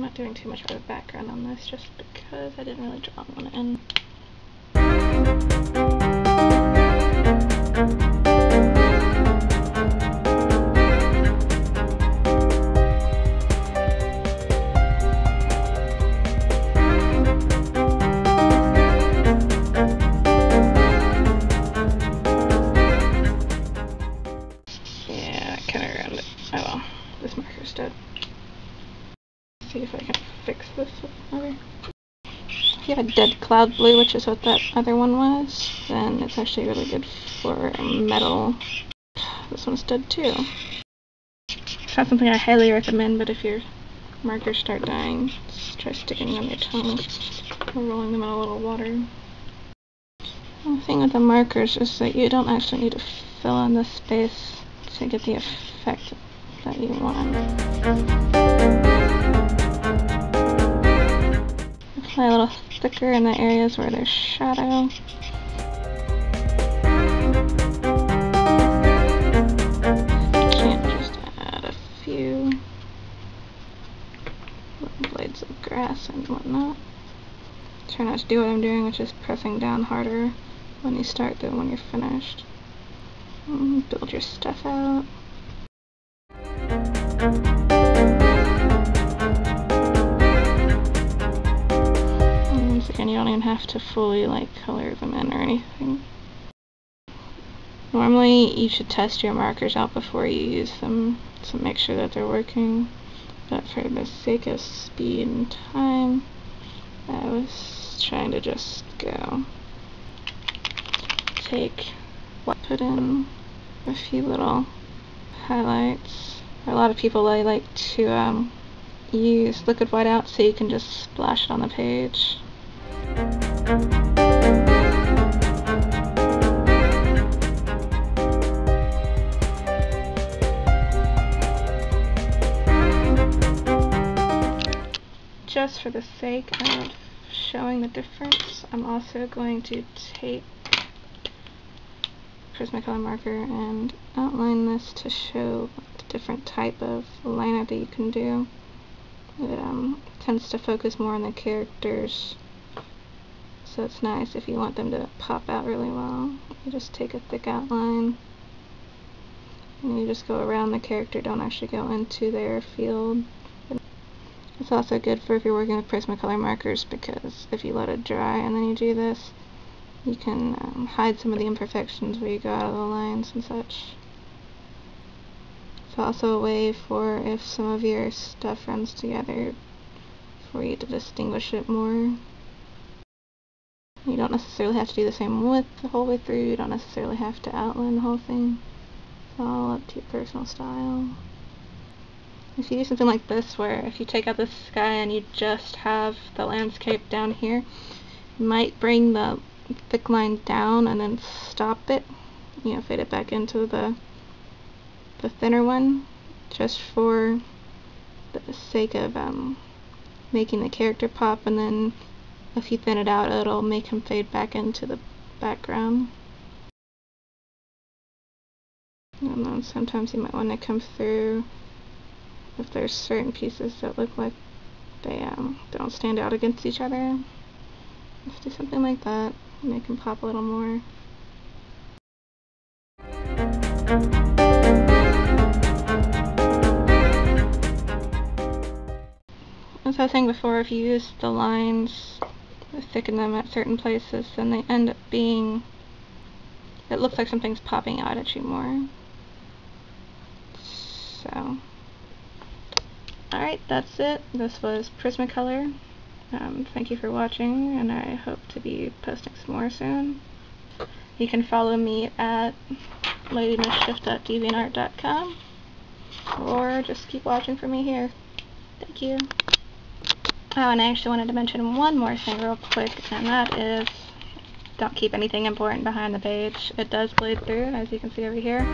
not doing too much of a background on this just because I didn't really draw one in. Yeah, kind of around it. Oh well, this marker's dead. See if I can fix this over. If you have a dead cloud blue, which is what that other one was, then it's actually really good for metal. This one's dead too. It's not something I highly recommend, but if your markers start dying, just try sticking them on your tongue or rolling them in a little water. The thing with the markers is that you don't actually need to fill in the space to get the effect that you want. Apply a little thicker in the areas where there's shadow. Can't just add a few little blades of grass and whatnot. Try not to do what I'm doing, which is pressing down harder when you start than when you're finished. Build your stuff out. Once again, you don't even have to fully color them in or anything. Normally you should test your markers out before you use them to make sure that they're working, but for the sake of speed and time, I was trying to just go. Put in a few little highlights. A lot of people like to use liquid whiteout so you can just splash it on the page. Just for the sake of showing the difference, I'm also going to take PrismaColor marker and outline this to show the different type of liner that you can do. It tends to focus more on the characters, so it's nice if you want them to pop out really well. You just take a thick outline and you just go around the character, don't actually go into their field. It's also good for if you're working with PrismaColor markers, because if you let it dry and then you do this, you can hide some of the imperfections where you go out of the lines and such. It's also a way for if some of your stuff runs together for you to distinguish it more. You don't necessarily have to do the same width the whole way through, you don't necessarily have to outline the whole thing. It's all up to your personal style. If you do something like this, where if you take out the sky and you just have the landscape down here, you might bring the thick line down and then stop it, fade it back into the thinner one, just for the sake of making the character pop, and then if you thin it out, it'll make him fade back into the background. And then sometimes you might want to come through if there's certain pieces that look like they don't stand out against each other. Let's do something like that, make them pop a little more. As I was saying before, if you use the lines, thicken them at certain places, then they end up being, it looks like something's popping out at you more. So, alright, that's it. This was PrismaColor. Thank you for watching, and I hope to be posting some more soon. You can follow me at LadiMischief.deviantart.com, or just keep watching for me here. Thank you. Oh, and I actually wanted to mention one more thing real quick, and that is, don't keep anything important behind the page. It does bleed through, as you can see over here.